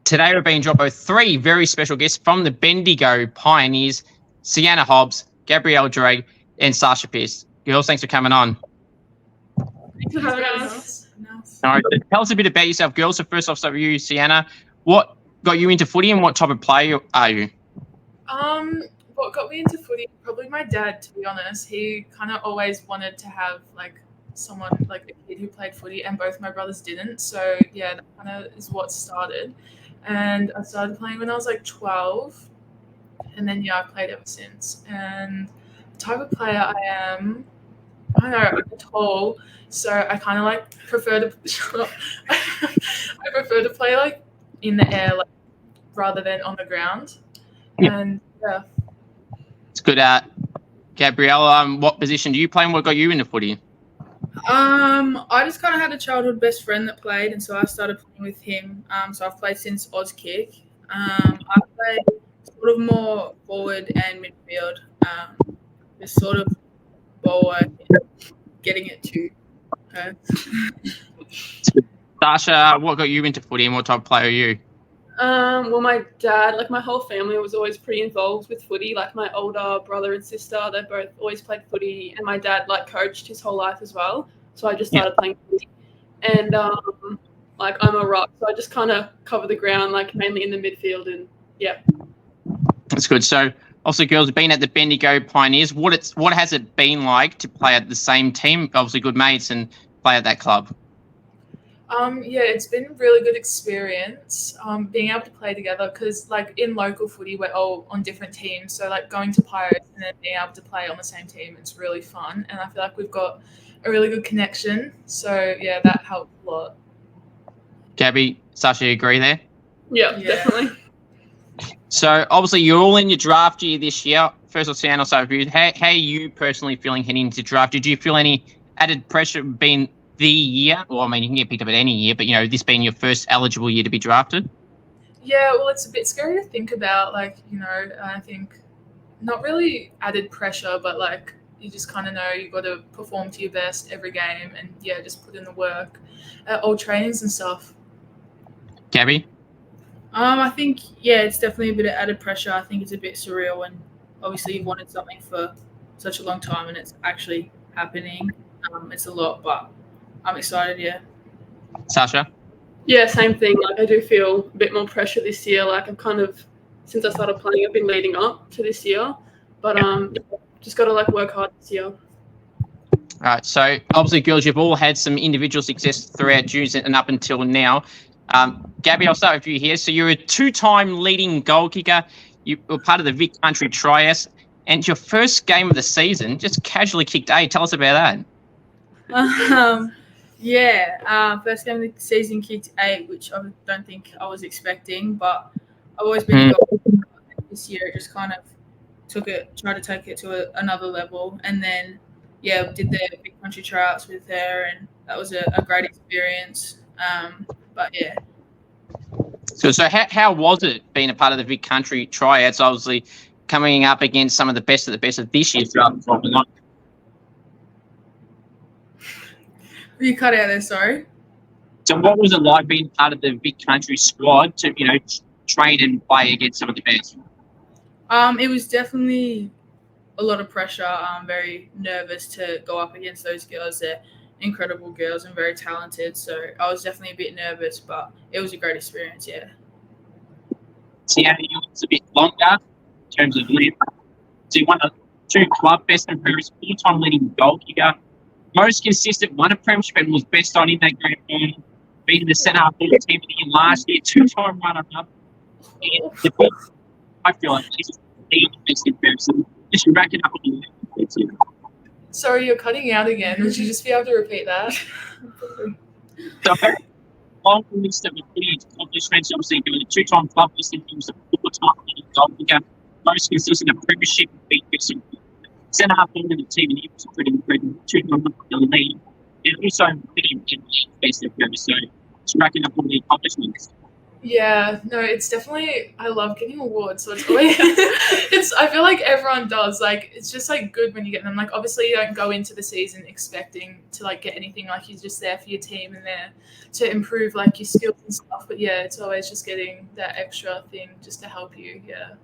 Today we're being joined by three very special guests from the Bendigo Pioneers, Sienna Hobbs, Gabby Drage, and Sasha Pearce. Girls, thanks for coming on. Thanks for having us. All right, tell us a bit about yourself, girls. So first off, start with you, Sienna. What got you into footy and what type of player are you? What got me into footy? Probably my dad, to be honest. He kind of always wanted to have someone like a kid who played footy, and both my brothers didn't. So yeah, that kind of is what started. And I started playing when I was 12, and then I played ever since. And the type of player I am, I don't know, I'm tall, so I kind of prefer to I prefer to play in the air rather than on the ground. Yeah. And yeah. It's good. Gabrielle, what position do you play and what got you into footy? I just kind of had a childhood best friend that played, and so I started playing with him. So I've played since Auskick. I play sort of more forward and midfield. Just sort of ball work and getting it to her. Sasha, what got you into footy and what type of player are you? Well, my dad, my whole family was always pretty involved with footy. My older brother and sister, they both always played footy, and my dad coached his whole life as well. So I just started playing footy, and I'm a ruck, so I just kind of cover the ground, mainly in the midfield, and yeah. That's good. So, obviously, girls have been at the Bendigo Pioneers. What has it been like to play at the same team? Obviously, good mates and play at that club. Yeah, it's been a really good experience being able to play together because in local footy we're all on different teams, so going to Pirates and then being able to play on the same team, it's really fun, and I feel like we've got a really good connection, so yeah, that helped a lot. Gabby, Sasha, you agree there? Yeah, definitely. So obviously you're all in your draft year this year. First of all, Sienna, I'll start with you. How are you personally feeling heading into draft? Did you feel any added pressure being the year? Well, I mean, you can get picked up at any year, but, this being your first eligible year to be drafted? Yeah, well, it's a bit scary to think about. I think not really added pressure, but, you just kind of know you got to perform to your best every game and, yeah, just put in the work at all trainings and stuff. Gabby? I think, yeah, it's definitely a bit of added pressure. I think it's a bit surreal when, obviously, you've wanted something for such a long time and it's actually happening. It's a lot, but I'm excited, yeah. Sasha? Yeah, same thing. I do feel a bit more pressure this year. I've kind of, since I started playing, I've been leading up to this year. But just got to work hard this year. All right. So obviously, girls, you've all had some individual success throughout June and up until now. Gabby, I'll start with you here. So you're a two-time leading goal kicker. You were part of the Vic Country Trias. And your first game of the season, just casually kicked 8. Tell us about that. First game of the season kicked 8, which I don't think I was expecting, but I've always been a goal kicker. This year it just kind of tried to take it to another level, and then did the Big Country tryouts with her, and that was a great experience. So how was it being a part of the Big Country tryouts? Obviously coming up against some of the best of this year. You cut out there, sorry. So what was it like being part of the Big Country squad to, train and play against some of the best? It was definitely a lot of pressure. I'm very nervous to go up against those girls. They're incredible girls and very talented. So I was definitely a bit nervous, but it was a great experience, yeah. Sienna, you was a bit longer in terms of length. So you won 2 club best and previous 4-time leading goal kicker. Most consistent, won a premiership and was best on in that grand final. Beating the centre half team of the year last year, 2-time runner-up. I feel like she's the best in person. Just racking up on the Sorry, you're cutting out again. Would you just be able to repeat that? So, long list of accomplishments. Obviously, doing a 2-time club best and was a 4-time leading goal kicker. Most consistent, a premiership and beat centre half team of the team, and he was pretty incredible. 2-time lead. And also, best of so it's racking up all the accomplishments. Yeah, no, it's definitely, I love getting awards. So it's always, I feel like everyone does. Like, it's just like good when you get them. Like, obviously, you don't go into the season expecting to like get anything. Like, you're just there for your team and there to improve like your skills and stuff. But yeah, it's always just getting that extra thing just to help you. Yeah.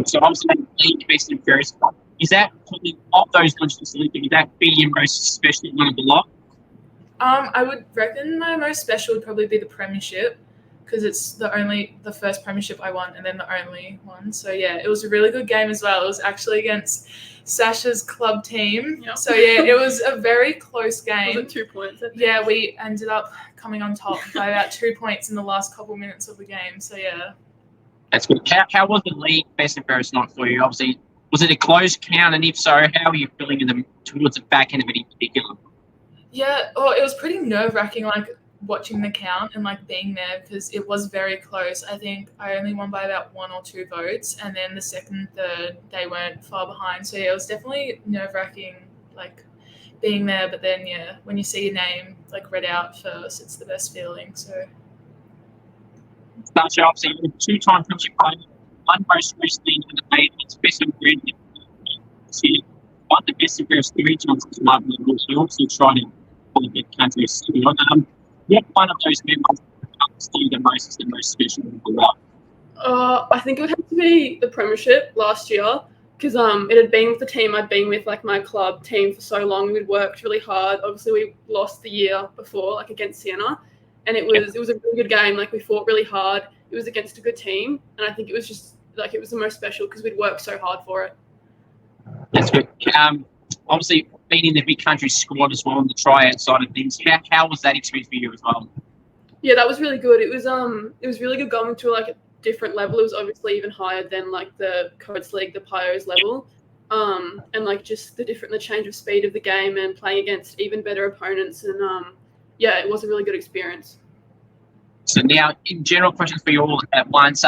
So obviously, league best and fairest. Is that probably of those ones? Would that be your most special one of the lot? I would reckon my most special would probably be the premiership, because it's the first premiership I won and then the only one. So yeah, it was a really good game as well. It was actually against Sasha's club team. Yep. So yeah, it was a very close game. Was it 2 points? I think? Yeah, we ended up coming on top by about 2 points in the last couple minutes of the game. So yeah. That's good. How was the league best and fairest night for you? Obviously, was it a close count? And if so, how are you feeling towards the back end of it in particular? Yeah, it was pretty nerve-wracking, like watching the count and like being there, because it was very close. I think I only won by about 1 or 2 votes, and then the second, third, they weren't far behind. So yeah, it was definitely nerve-wracking, like being there. But then yeah, when you see your name like read out first, it's the best feeling. So. Sasha, obviously, you're a 2-time premiership player, one most recently in the eight, it's best and grand. One the best and fairest 3 times as well. We also try to get countries. What one of those memories comes to you the most special in the lot? I think it would have to be the premiership last year, because it had been with the team I'd been with, like my club team, for so long. We'd worked really hard. Obviously, we lost the year before, like against Sienna, and it was a really good game. Like we fought really hard. It was against a good team, and I think it was just like it was the most special because we'd worked so hard for it. That's good. Obviously, being in the big country squad as well on the tryout side of things, how was that experience for you as well? Yeah, that was really good. It was really good going to like a different level. It was obviously even higher than like the Codes League, the Pios level, and like just the change of speed of the game and playing against even better opponents. And yeah, it was a really good experience. So now, in general, questions for you all at once.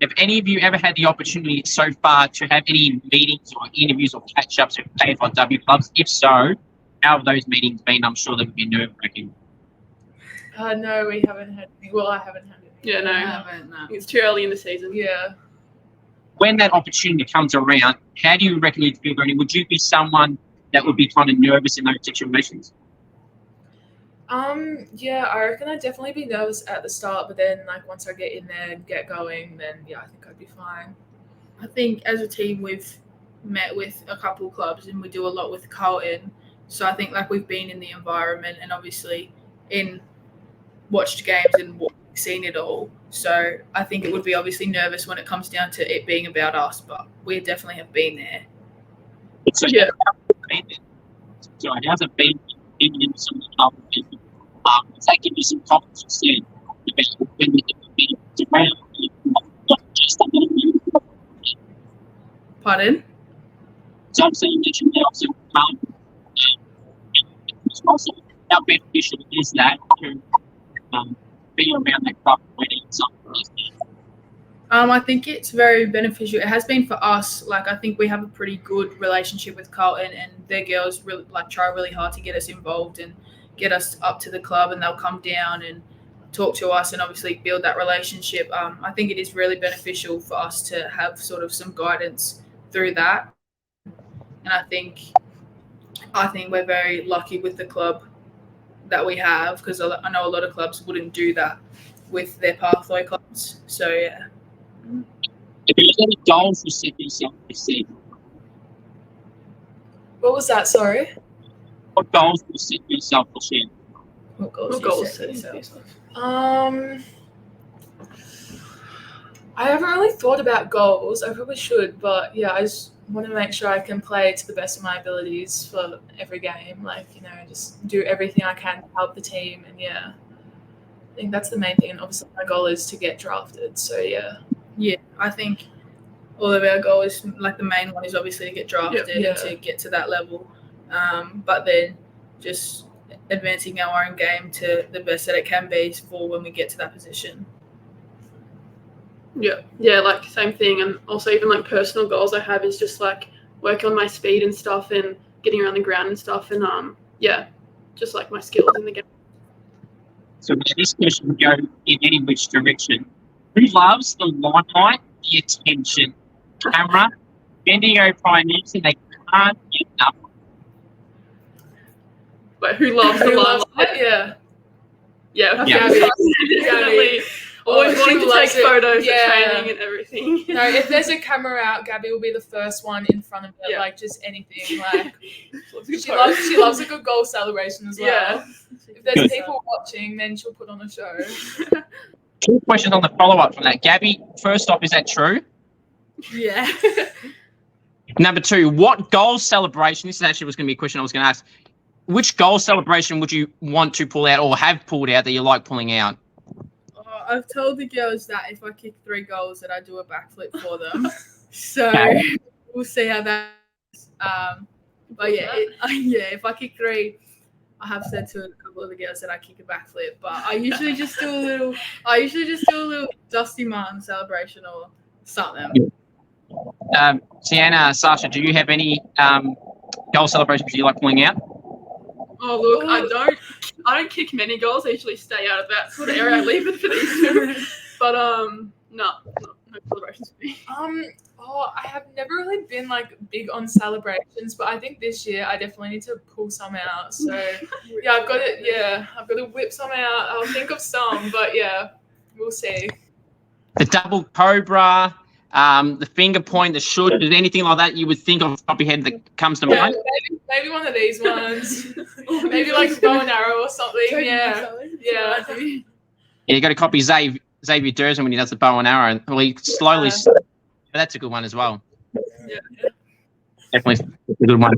Have any of you ever had the opportunity so far to have any meetings or interviews or catch-ups with AFLW clubs? If so, how have those meetings been? I'm sure they've been nerve-wracking. No, we haven't had any. Well, I haven't had any. Yeah, no. I haven't, no. It's too early in the season. Yeah. When that opportunity comes around, how do you reckon you'd feel going? Would you be someone that would be kind of nervous in those situations? Yeah, I reckon I'd definitely be nervous at the start, but then like once I get in there and get going, then yeah, I think I'd be fine. I think as a team we've met with a couple clubs and we do a lot with Carlton. So I think like we've been in the environment and obviously watched games and seen it all. So I think it would be obviously nervous when it comes down to it being about us, but we definitely have been there. So yeah, so how's it been in some of the club people? Does that give you some confidence to say about when we can be around? Pardon? So I'm saying that you also also how beneficial is that to be around that club winning something? I think it's very beneficial. It has been for us. Like I think we have a pretty good relationship with Carlton, and their girls really try really hard to get us involved and get us up to the club, and they'll come down and talk to us and obviously build that relationship. I think it is really beneficial for us to have sort of some guidance through that, and I think we're very lucky with the club that we have, because I know a lot of clubs wouldn't do that with their pathway clubs. So yeah. If there's any goals you set yourself this season? What was that? Sorry. What goals you set yourself this year? What goals What you goals set set yourself? I haven't really thought about goals. I probably should, but yeah, I just want to make sure I can play to the best of my abilities for every game. Like, you know, just do everything I can to help the team. And yeah, I think that's the main thing. And obviously my goal is to get drafted. So yeah. Yeah, I think all of our goals, like the main one is obviously to get drafted and to get to that level. But then just advancing our own game to the best that it can be for when we get to that position. Yeah, like same thing. And also even like personal goals I have is just like work on my speed and stuff and getting around the ground and stuff, and yeah, just like my skills in the game. So this question would go in any which direction. Who loves the limelight, the attention, camera, Bendigo Pioneers, and they can't get enough? But who loves the limelight? Yeah. Yeah, Yeah. definitely. Always wanting to take photos of training and everything. No, if there's a camera out, Gabby will be the first one in front of it, like just anything. Like she loves a good goal celebration as well. Yeah. If there's people watching, then she'll put on a show. 2 questions on the follow-up from that. Gabby, first off, is that true? Yeah. Number 2, what goal celebration, this actually was going to be a question I was going to ask, which goal celebration would you want to pull out or have pulled out that you like pulling out? I've told the girls that if I kick 3 goals that I do a backflip for them. So we'll see how that is. But yeah, if I kick 3, I have said to a couple of the girls that I kick a backflip. But I usually just do a little Dusty Martin celebration or something. Sienna, Sasha, do you have any goal celebrations you like pulling out? Oh look, I don't kick many goals. I usually stay out of that sort of area. I leave it for these two. But no celebrations for me. I have never really been like big on celebrations, but I think this year I definitely need to pull some out. So yeah, I've got to whip some out. I'll think of some, but yeah, we'll see. The double cobra, the finger point, the shoot, is anything like that you would think off the top of your head that comes to mind? Maybe one of these ones. Maybe like bow and arrow or something. Yeah. Yeah, you got to copy Xavier Durson when he does the bow and arrow. Well, he slowly. That's a good one as well. Yeah. Definitely a good one.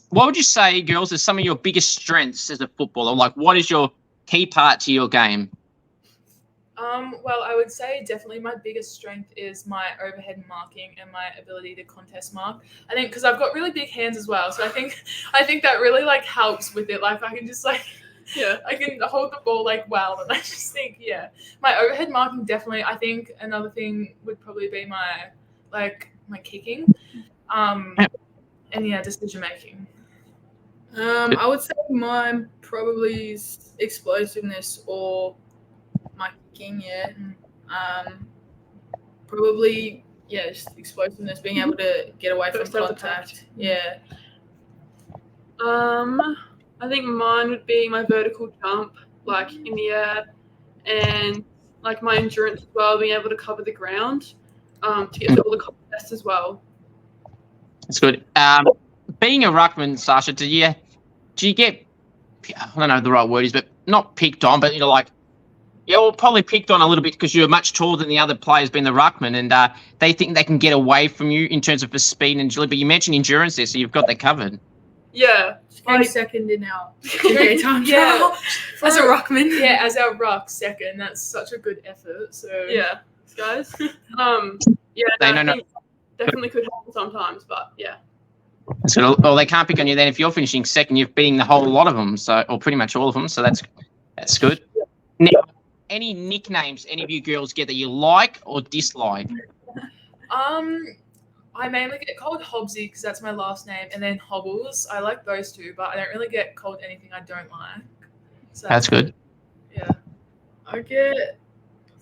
What would you say, girls, is some of your biggest strengths as a footballer? Like, what is your key part to your game? Well, I would say definitely my biggest strength is my overhead marking and my ability to contest mark. I think because I've got really big hands as well, so I think that really like helps with it. Like I can just like I can hold the ball like well, and I just think my overhead marking definitely. I think another thing would probably be my kicking, and decision making. I would say mine probably is explosiveness or my kicking, probably just explosiveness, being able to get away from contact. Yeah. I think mine would be my vertical jump, like in the air, and like my endurance as well, being able to cover the ground, to get to all the contests as well. That's good. Being a ruckman, Sasha, do you get, I don't know what the right word is, but not picked on, but probably picked on a little bit because you're much taller than the other players being the ruckman, and they think they can get away from you in terms of the speed and agility. But you mentioned endurance there, so you've got that covered. Yeah. Came second in our time trial as a ruckman. Yeah, as our ruck second. That's such a good effort. So yeah, guys. Definitely could happen sometimes, but yeah. So, well, they can't pick on you then if you're finishing second. You're beating the whole lot of them, or pretty much all of them. So that's good. Now, any nicknames any of you girls get that you like or dislike? I mainly get called Hobbsy because that's my last name, and then Hobbles. I like those two, but I don't really get called anything I don't like. So that's good. Yeah. I get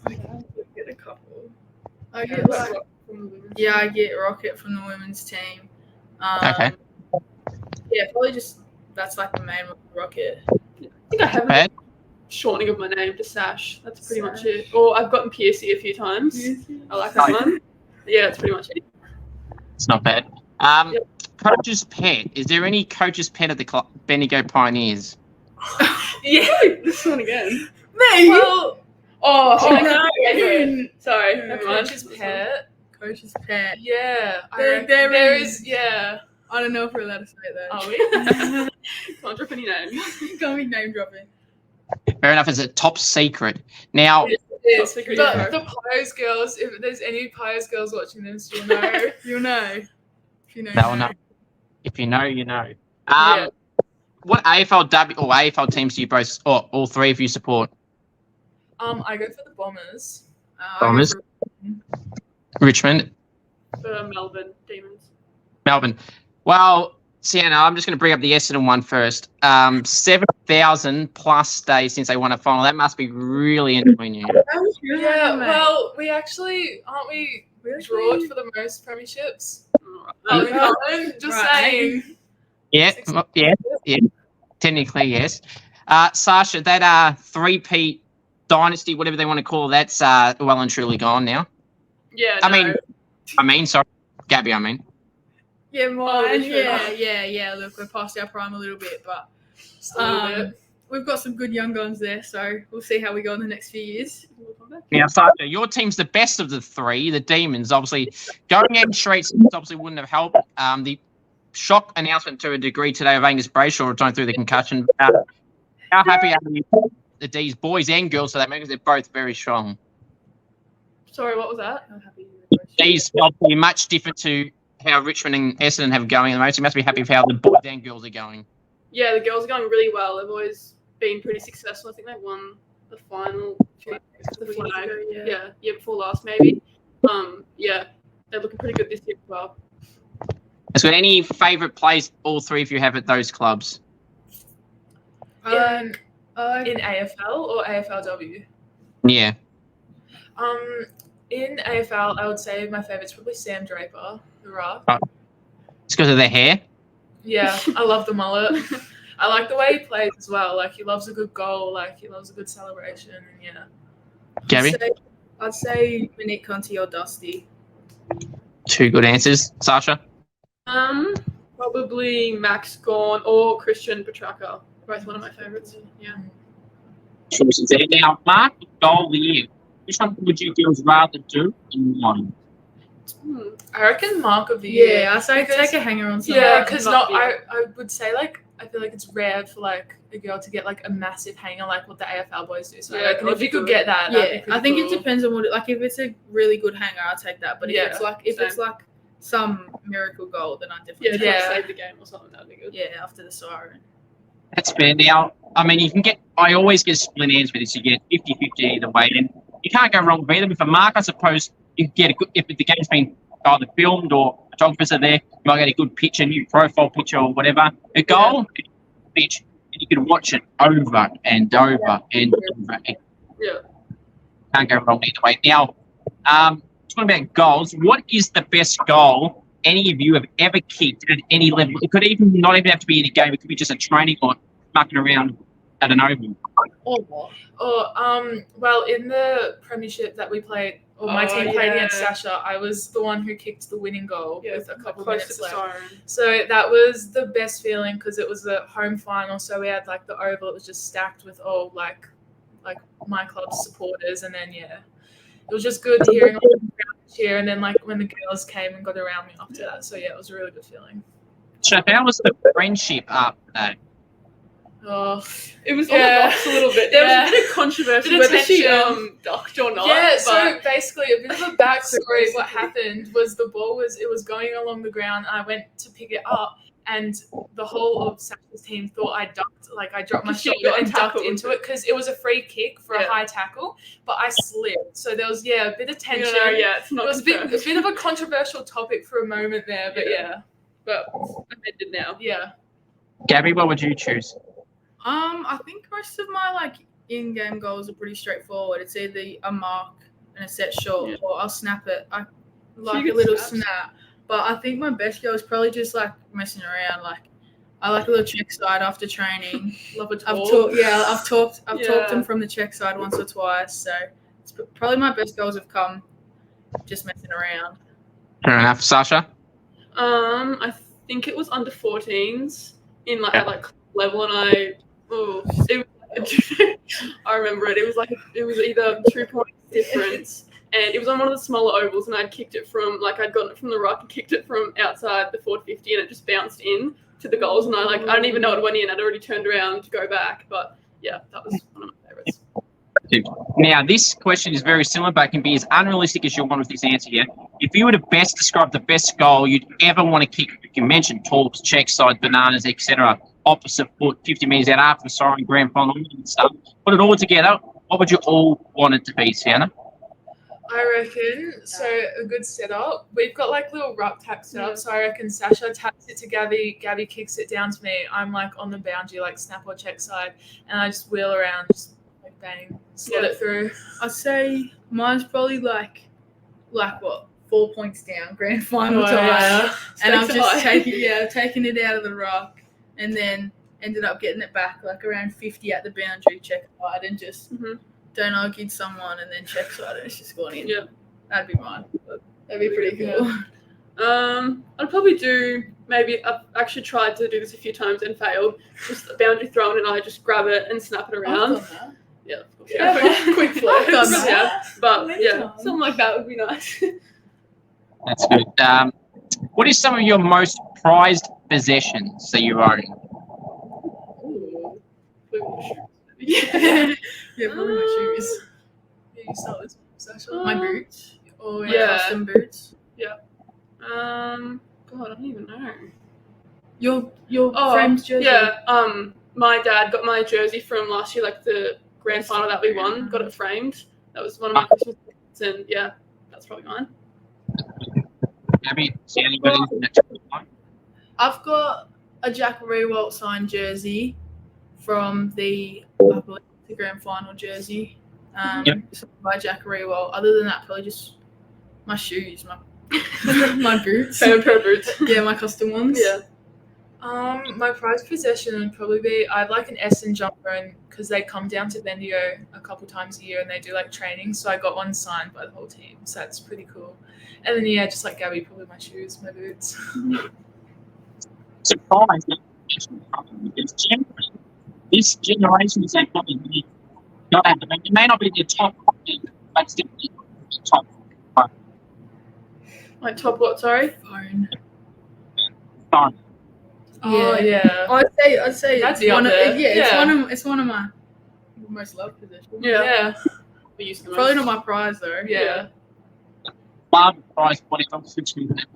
a couple. I get I get Rocket from the women's team. Okay. Yeah, probably just that's like the main one, Rocket. I think I have a shortening of my name to Sash. That's pretty much it. Or I've gotten Piercy a few times. I like that one. Yeah, that's pretty much it. It's not bad. Coach's pet. Is there any coach's pet at the Bendigo Pioneers? This one again. Me? Well, no. Sorry. Coach's pet. Coach's pet. Yeah. There is. Yeah. I don't know if we're allowed to say it though. Are we? Can't drop any names. Can't be name dropping. Fair enough. It's a top secret. Now. But the Pios girls, if there's any Pios girls watching this, you'll know. You'll know. If you know, they'll know. If you know, you know. What AFLW or AFL teams do you both, or all three of you support? I go for the Bombers. Bombers. Richmond. Melbourne Demons. Melbourne. Well, Sienna, I'm just going to bring up the Essendon one first. 7,000 plus days since they won a final. That must be really annoying you. Yeah, well, we actually aren't we drawed for the most premierships? Just saying. Yeah, yeah. Technically, yes. Sasha, that three-peat dynasty, whatever they want to call it, that's well and truly gone now. Yeah. I mean, sorry, Gabby. I mean. Yeah, mine. Yeah. Look, we're past our prime a little bit, but we've got some good young guns there, so we'll see how we go in the next few years. Now, Sasha, your team's the best of the three. The Demons, obviously, going in straight obviously wouldn't have helped. The shock announcement to a degree today of Angus Brayshaw returning through the concussion. How happy are you that these boys and girls for that matter? They're both very strong. Sorry, what was that? I'm happy. These obviously much different to how Richmond and Essendon have going at the moment. So you must be happy with how the boys and girls are going. Yeah, the girls are going really well. They've always been pretty successful. I think they won the final. The flag. Yeah, year before last maybe. Yeah, they're looking pretty good this year as well. So, any favourite plays all three of you have at those clubs? In AFL or AFLW? Yeah. In AFL, I would say my favourite's probably Sam Draper, the rough. It's because of their hair? Yeah, I love the mullet. I like the way he plays as well. Like, he loves a good goal. Like, he loves a good celebration. And, yeah. Gabby? I'd say Monique Conti or Dusty. Two good answers. Sasha? Probably Max Gawn or Christian Petrarca. Both one of my favourites. Yeah. Choices there. Now, Mark, goal of the year. Which one would you girls rather do and why? I reckon mark of the year. Yeah, I say take a hanger on something. Yeah, because I would say, like, I feel like it's rare for, like, a girl to get, like, a massive hanger like what the AFL boys do. So I reckon if you could get that, I think it depends on what, like, if it's a really good hanger, I'll take that. But if it's like some miracle goal, then I definitely save the game or something. That'd be good. Yeah, after the siren. That's fair. Now, I mean, you can get. I always get split ends with this. You get 50-50 either way, and you can't go wrong with either. With a mark, I suppose you can get a good. If the game's been either filmed or photographers are there, you might get a good picture, new profile picture or whatever. A goal, pitch, and you can watch it over and over and over. Yeah. Can't go wrong either way. Now, talking about goals, what is the best goal any of you have ever kicked at any level? It could even not even have to be in a game. It could be just a training or mucking around at an oval. Well, in the premiership that we played, or my team played against Sasha, I was the one who kicked the winning goal with a couple of minutes left. So that was the best feeling because it was a home final. So we had like the oval. It was just stacked with all like my club's supporters, and then it was just good hearing all the crowd cheer. And then like when the girls came and got around me after that, so it was a really good feeling. So how was the friendship after that? Oh, it was on the rocks a little bit. There was a bit of controversy whether she ducked or not. Yeah, so basically a bit of a backstory. What happened was the ball was going along the ground. I went to pick it up, and the whole of Sasha's team thought I ducked. Like I dropped my shoulder and ducked into it because it was a free kick for a high tackle, but I slipped. So there was a bit of tension. It's not. It was a bit of a controversial topic for a moment there, but but amended now. Yeah. Gabby, what would you choose? I think most of my in-game goals are pretty straightforward. It's either a mark and a set shot, or I'll snap it. I like a little snap, but I think my best goal is probably just messing around. I like a little check side after training. Love it. I've talked them from the check side once or twice. So it's probably my best goals have come just messing around. Fair enough, Sasha. I think it was under 14s in level, and I remember it. It was either 2 points difference, and it was on one of the smaller ovals, and I'd kicked it from I'd gotten it from the ruck and kicked it from outside the 450, and it just bounced in to the goals, and I don't even know it went in. I'd already turned around to go back, but that was one of my favourites. Now, this question is very similar, but it can be as unrealistic as you want with this answer here. If you were to best describe the best goal you'd ever want to kick, you can mention talks, check side, bananas, etc., opposite foot, 50 metres out after the siren, grand final and stuff. Put it all together. What would you all want it to be, Sienna? I reckon so. A good setup. We've got like little ruck tap setup. So I reckon Sasha taps it to Gabby. Gabby kicks it down to me. I'm like on the boundary, like snap or check side, and I just wheel around, just like bang, slot it through. I'd say mine's probably like what, 4 points down, grand final time, and I'm just taking it out of the ruck, and then ended up getting it back like around 50 at the boundary, check side, and just don't argue someone, and then check side, and it's just gone in. Yeah, that'd be mine. That'd be pretty cool. I'd probably do maybe. I've actually tried to do this a few times and failed. Just a boundary thrown, and I just grab it and snap it around. I've done that. Yeah, of course. Quick flex. I've done that. But yeah, something like that would be nice. That's good. What is some of your most prized possessions that you own? Yeah, probably my shoes. Yeah, you start with Sasha. My boots. Oh My custom boots. God, I don't even know. Your friend's jersey. Yeah. My dad got my jersey from last year, like the grand final that we won. Got it framed. That was one of my Christmas gifts, and yeah, that's probably mine. Gabby, see anybody in the next one? I've got a Jack Rewalt signed jersey from the, I believe, the grand final jersey. By Jack Rewalt. Other than that, probably just my shoes, my boots. Favorite pair of boots. Yeah, my custom ones. Yeah. My prized possession would probably be I'd like an Essen jumper, and because they come down to Bendigo a couple times a year and they do like training, so I got one signed by the whole team, so that's pretty cool. And then just like Gabby, probably my shoes, my boots. Surprised because generally this generation is probably really not at them. It may not be the top, but it's definitely the top. Like top what? Sorry. Phone. Oh yeah. I'd say That's it's one of, there. it's one of my most loved possessions. Yeah. We used to Probably not my prize though. Yeah. Love price, what if I'm switching that?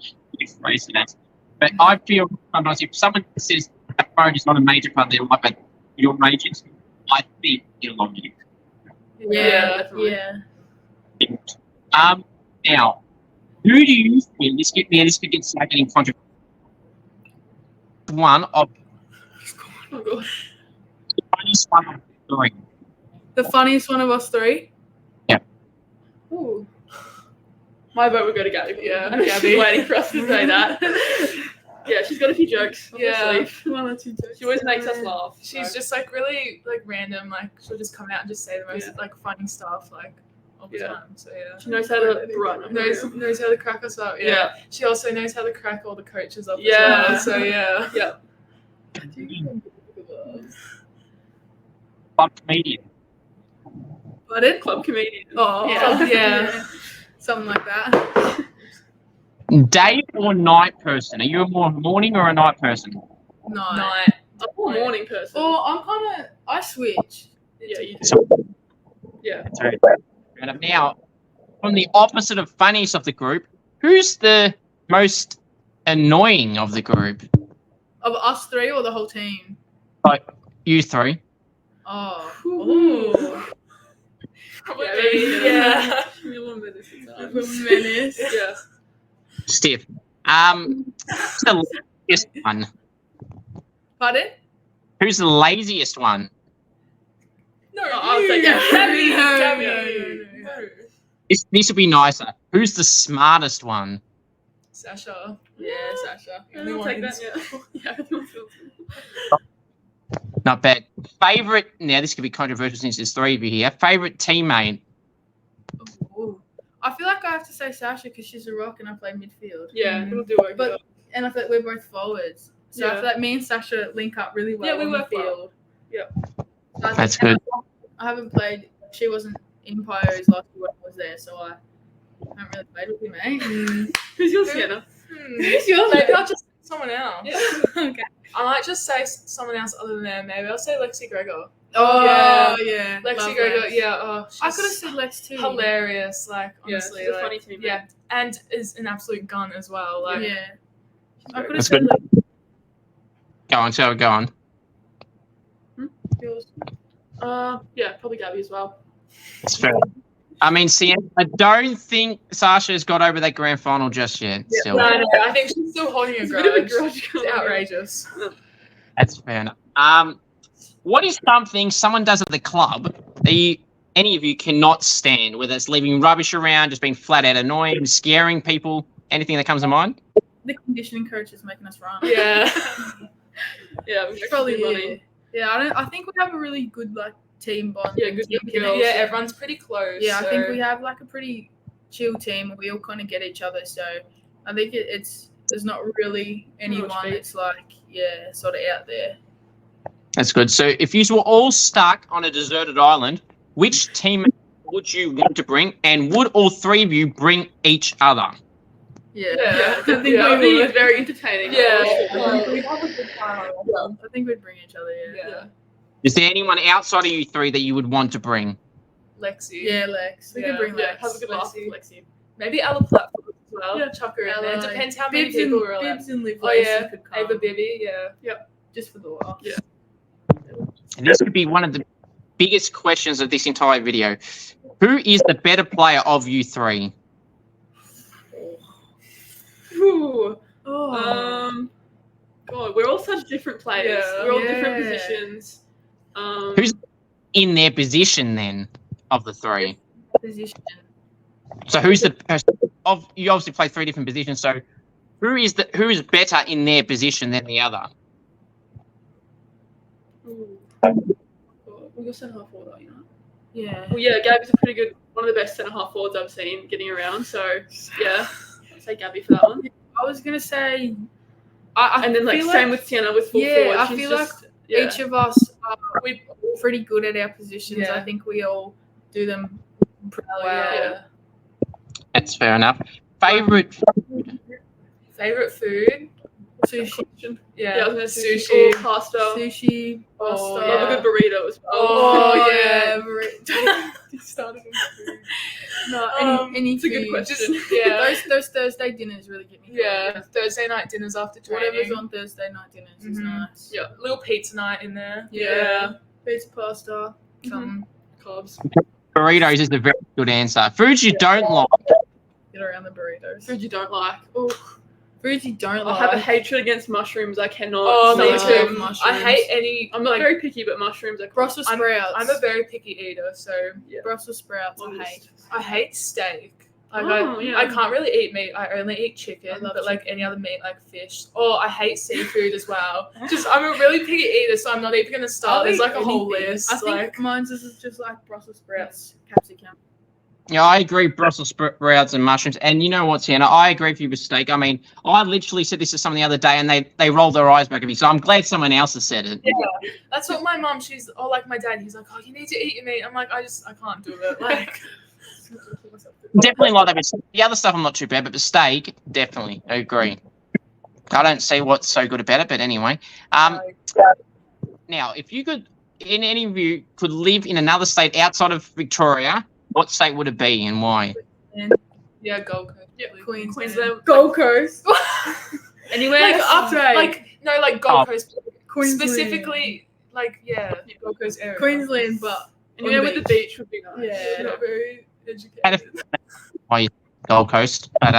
But I feel sometimes if someone says a phone is not a major part of their life, but your majors, I think you're long in. Yeah. Definitely. Now, who do you feel this could get started in controversy? One of Oh god. the funniest one of the story. The funniest one of us three. Ooh. My vote would go to Gabby. Yeah, I'm Gabby. waiting for us to say that. Yeah, she's got a few jokes up her sleeve. 1 or 2 jokes. She always makes us laugh. She's just like really like random, like she'll just come out and just say the most like funny stuff like all the time. So She knows how to run. knows how to crack us up. Yeah. She also knows how to crack all the coaches up Yeah. as well. So yeah. Yeah. Club comedian. Pardon? Club comedian. Oh, Yeah. Something like that. Day or night person? Are you a more morning or a night person? No. Night. I'm a morning person. Oh, I switch. Yeah, you do. So, Yeah. that's very good. Now, from the opposite of funniest of the group, who's the most annoying of the group? Of us three or the whole team? Like you three. Oh. Ooh. Probably Yeah. Little menace. Yeah. Stiff. The laziest one. Pardon? Who's the laziest one? No, I'll say Gabby. Gabby. This will be nicer. Who's the smartest one? Sasha. Yeah, Sasha. I'll take that. Yeah. Not bad. Favorite. Now this could be controversial since there's 3 of you here. Favorite teammate. Ooh. I feel like I have to say Sasha because she's a rock and I play midfield. Yeah, it'll do it. But and I feel like we're both forwards. So I Yeah. feel like me and Sasha link up really well. Yeah, we on the work well. field. Yeah. So I think- That's good. I haven't played. She wasn't in Pios last year when I was there, so I haven't really played with you, mate. Who's your Sienna? Who's yours? Maybe I'll just say someone else. Yeah. Okay. I might just say someone else other than them. Maybe I'll say Lexi Gregor. Oh yeah. Lexi Love Gregor. Lex. Yeah. Oh, I she's could have said Lex too. hilarious. Like Yeah, honestly, she's a like, funny teammate. yeah, and is an absolute gun as well. Like Yeah. I could have That's said good. Lex. Go on, so go on. Yours. Yeah, probably Gabby as well. That's fair. I mean, Sienna, I don't think Sasha's got over that grand final just yet. Still, No, I think she's still holding a It's a bit of a grudge. grudge It's going on. outrageous. that's fair enough. What is something someone does at the club that any of you cannot stand, whether it's leaving rubbish around, just being flat out annoying, scaring people, anything that comes to mind? The conditioning coach is making us run. Yeah. Yeah, we're Probably running. Yeah, I think we have a really good like team bond. Yeah, and good team girls. connection. Yeah, everyone's pretty close. Yeah, I so- think we have like a pretty chill team, and we all kind of get each other. So I think there's not really anyone beef. that's like sort of out there. That's good. So if you were all stuck on a deserted island, which team would you want to bring, and would all three of you bring each other? Yeah, I think I we think would. it's very entertaining. Yeah. We'd have a good time. I think we'd bring each other. Yeah. Is there anyone outside of you three that you would want to bring? Lexi. Yeah, Lex. We Yeah. could bring Yeah, Lex. have a good laugh, Lexi. Lexi. Maybe Ella Platform as well. Yeah. Chuck her in there. Ella, Depends how many Bibs people and, are allowed. Bibs and Liv Oh, Lacey yeah. could come. Ava Bibby, yeah. Just for the laugh. Yeah. And this could be one of the biggest questions of this entire video. Who is the better player of you three? Ooh. Oh. God, we're all such different players. Yeah. We're all Yeah. different positions. Who's in their position then of the three? Position. So who's the of you obviously play three different positions, so who is better in their position than the other? Ooh. We'll go centre half forward, you know. Yeah. Well, yeah, Gabby's a pretty good, one of the best centre half forwards I've seen getting around. So yeah, I'd say Gabby for that one. I was gonna say. And then like feel same with Sienna with full Yeah, forward. I She's feel just, yeah. each of us we're all pretty good at our positions. Yeah. I think we all do them pretty Oh, well. yeah. That's fair enough. Favorite Favorite food? Sushi, Yeah. Yeah, I was gonna say Sushi. or pasta. sushi, pasta. Oh, Love a good burrito as well. Oh, yeah. Don't started on food. No, any it's a good food. question. Yeah. Those Thursday dinners really get me. Yeah. Thursday night dinners after training. Whatever's on Thursday night dinners is Mhm. nice. Yeah. Little pizza night in there. Yeah. Pizza, pasta. Some Carbs. burritos is a very good answer. Foods you don't like. Get around the burritos. Food you don't like. Oh, Foods you don't I like. have a hatred against mushrooms. I cannot. Oh, me stomach too. them. I hate any. I'm not like, very picky, but mushrooms are Brussels sprouts. I'm a very picky eater, so Brussels sprouts. I Longest. hate. I hate steak. Like Oh, yeah. I can't really eat meat. I only eat chicken, I love but like any other meat, like fish. Oh, I hate seafood as well. Just I'm a really picky eater, so I'm not even gonna start. I'll There's eat like a whole anything. list. I think like mine's is just like Brussels sprouts, capsicum. Yeah, I agree. Brussels sprouts and mushrooms, and you know what, Sienna? I agree with you with steak. I mean, I literally said this to someone the other day, and they rolled their eyes back at me. So I'm glad someone else has said it. that's what my mom. She's like my dad. He's like, oh, you need to eat your meat. I'm like, I can't do it. Like Definitely like that. But the other stuff I'm not too bad, but the steak, definitely, I agree. I don't see what's so good about it, but anyway. Now, if you could, in any of you, could live in another state outside of Victoria, what state would it be and why? yeah, Gold Coast. Yeah, Queensland. Gold Coast. Anywhere. Like up, Australia. like Gold Oh. Coast. Queensland. Specifically, like Gold Coast area. Queensland, but anywhere with the beach would be nice. Yeah. Not very educated. Had a- Gold Coast, but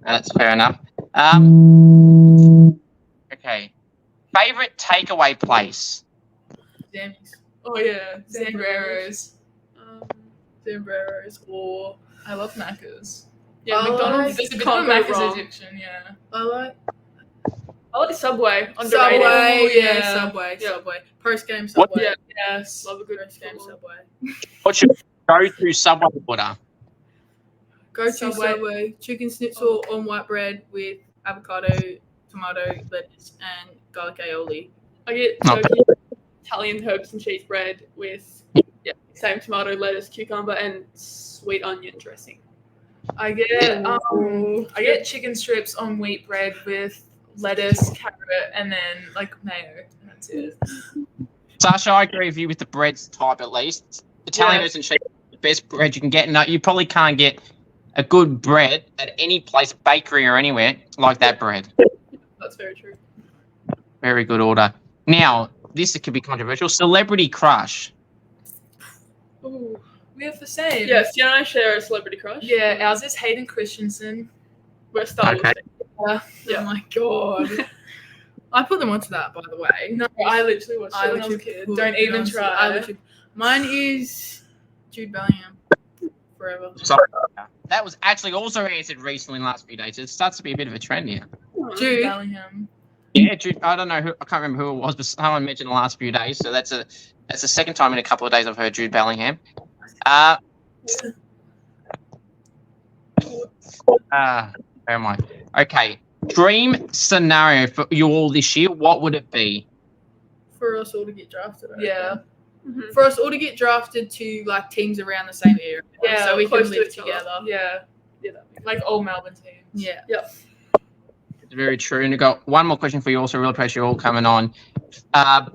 that's fair enough. Okay. Favorite takeaway place? Zambies. Oh yeah, Zambreros. Zambreros or I love Macca's. Yeah, Oh, McDonald's There's a bit can't of a go Macca's wrong. addiction, yeah. I like I like Subway. Underrated. Subway. Yeah, Yeah. Subway. Yeah. Subway. Post game What- Subway. Yeah. Yes. Love a good Post game Subway. Subway. What's your go-to Subway order? Go to Subway. Subway. Chicken schnitzel on white bread with avocado, tomato, lettuce, and garlic aioli. I get Not turkey, Italian herbs and cheese bread with same tomato, lettuce, cucumber, and sweet onion dressing. I get chicken strips on wheat bread with lettuce, carrot, and then like mayo. And that's it. Sasha, I agree with you with the bread type at least. Italian Yeah. herbs and cheese is the best bread you can get. No, you probably can't get a good bread at any place, bakery or anywhere, like that bread. That's very true. Very good order. Now, this could be controversial. Celebrity crush. Ooh. We have the same. Yeah, Sienna and I share a celebrity crush. Yeah, ours is Hayden Christensen. We're Star Wars. Okay. Yeah. Oh my god. I put them onto that, by the way. No, I literally watched it when I was a kid. Don't even try. Mine is Jude Bellingham. Forever. Sorry. That was actually also answered recently in the last few days. It starts to be a bit of a trend here. Jude. Bellingham. Yeah, Jude. I don't know who. I can't remember who it was, but someone mentioned the last few days. So that's the second time in a couple of days I've heard Jude Bellingham. Where am I? Okay. Dream scenario for you all this year. What would it be? For us all to get drafted. Yeah. Mhm. For us all to get drafted to like teams around the same area. Yeah, So we can close to live each other. together. Yeah. Yeah, that makes Like all Melbourne teams. Yeah. It's very true. And I got one more question for you. Also, really appreciate you all coming on.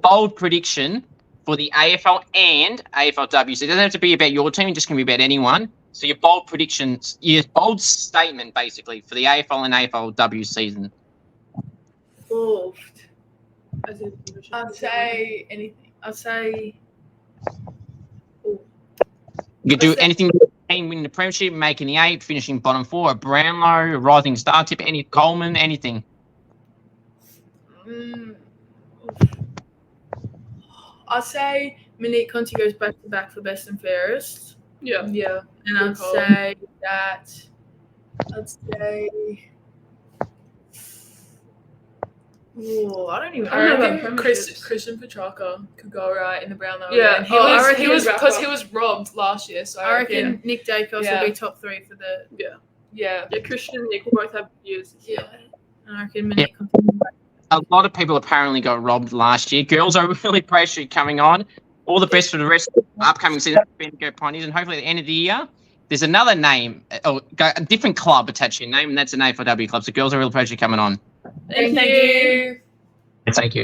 Bold prediction for the AFL and AFLW. So it doesn't have to be about your team. It just can be about anyone. So your bold predictions, your bold statement, basically, for the AFL and AFLW season. Bold. I'd say anything. I'd say You could do anything. Team winning the premiership, making the 8, finishing bottom 4, a Brownlow, a rising star tip, any Coleman, anything. I'd say Monique Conti goes back to back for best and fairest. Yeah. Yeah. And Good I'd call. say that I'd say. oh, I don't even I know reckon about Christian Petrarca could go right in the Brownlow. Yeah. And I reckon he was he'd because wrap he up. was robbed last year. So I reckon Nick Dacos Yeah. will be top 3 for the Yeah. Yeah, Christian and Nick will both have years. and I reckon Monique Conti will be back. A lot of people apparently got robbed last year. Girls, I really appreciate you coming on. All the best for the rest of the upcoming season of Bendigo Pioneers, and hopefully at the end of the year, there's another name, a different club attached to your name, and that's an AFLW club. So, girls, I really appreciate you coming on. Thank you. Thank you.